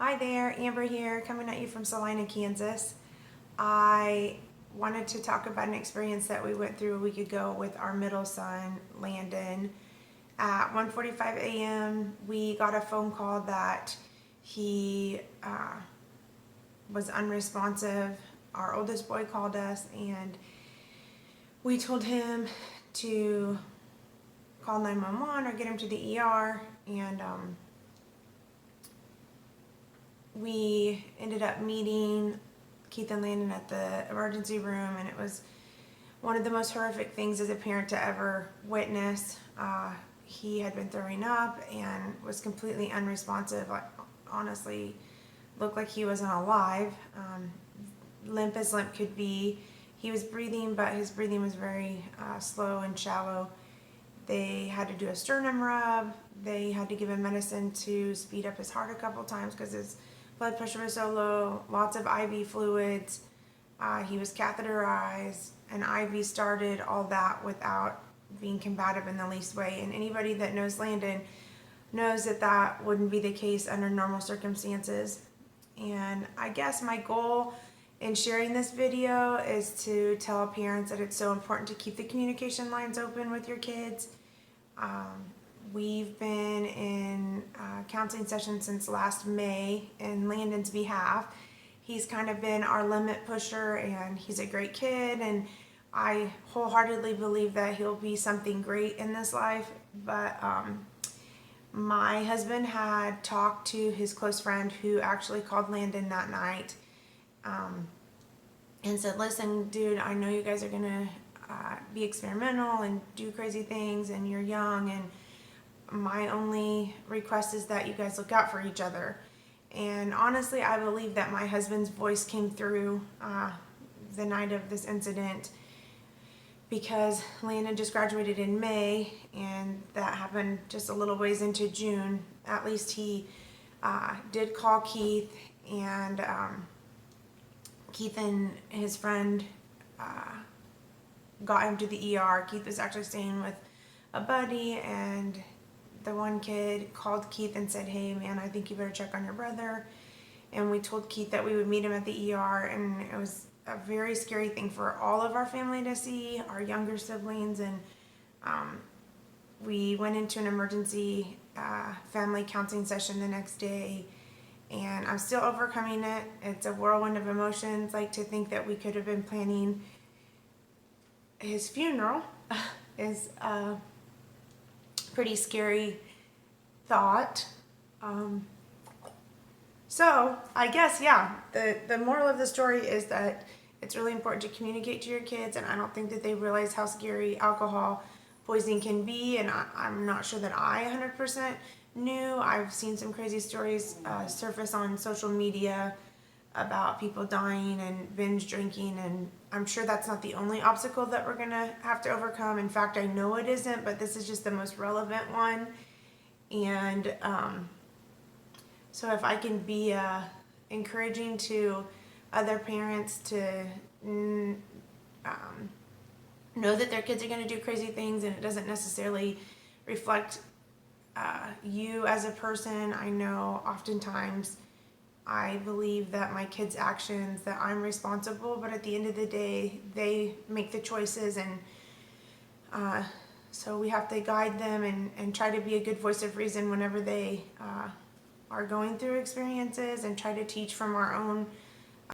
Hi there, Amber here, coming at you from Salina, Kansas. I wanted to talk about an experience that we went through a week ago with our middle son, Landon. At 1:45 a.m., we got a phone call that he was unresponsive. Our oldest boy called us, and we told him to call 911 or get him to the ER, and we ended up meeting Keith and Landon at the emergency room, and it was one of the most horrific things as a parent to ever witness. He had been throwing up and was completely unresponsive. Honestly, looked like he wasn't alive. Limp as limp could be. He was breathing, but his breathing was very slow and shallow. They had to do a sternum rub. They had to give him medicine to speed up his heart a couple times because his blood pressure was so low. Lots of IV fluids. He was catheterized, an IV started, all that without being combative in the least way. And anybody that knows Landon knows that that wouldn't be the case under normal circumstances. And I guess my goal in sharing this video is to tell parents that it's so important to keep the communication lines open with your kids. We've been in counseling sessions since last May in Landon's behalf. He's kind of been our limit pusher, and he's a great kid, and I wholeheartedly believe that he'll be something great in this life. But my husband had talked to his close friend who actually called Landon that night and said, listen, dude, I know you guys are gonna be experimental and do crazy things, and you're young, and my only request is that you guys look out for each other. And honestly, I believe that my husband's voice came through the night of this incident, because Landon just graduated in May, and that happened just a little ways into June. At least he did call Keith, and Keith and his friend got him to the ER. Keith was actually staying with a buddy, and the one kid called Keith and said, hey man, I think you better check on your brother. And we told Keith that we would meet him at the ER, and it was a very scary thing for all of our family to see, our younger siblings. And we went into an emergency family counseling session the next day, and I'm still overcoming it. It's a whirlwind of emotions. Like, to think that we could have been planning his funeral is pretty scary thought. So I guess, yeah, the moral of the story is that it's really important to communicate to your kids, and I don't think that they realize how scary alcohol poisoning can be, and I'm not sure that I 100% knew. I've seen some crazy stories surface on social media about people dying and binge drinking, and I'm sure that's not the only obstacle that we're gonna have to overcome. In fact, I know it isn't, but this is just the most relevant one. And so if I can be encouraging to other parents to know that their kids are going to do crazy things, and it doesn't necessarily reflect you as a person. I know oftentimes I believe that my kids' actions, that I'm responsible, but at the end of the day, they make the choices, and so we have to guide them and try to be a good voice of reason whenever they are going through experiences, and try to teach from our own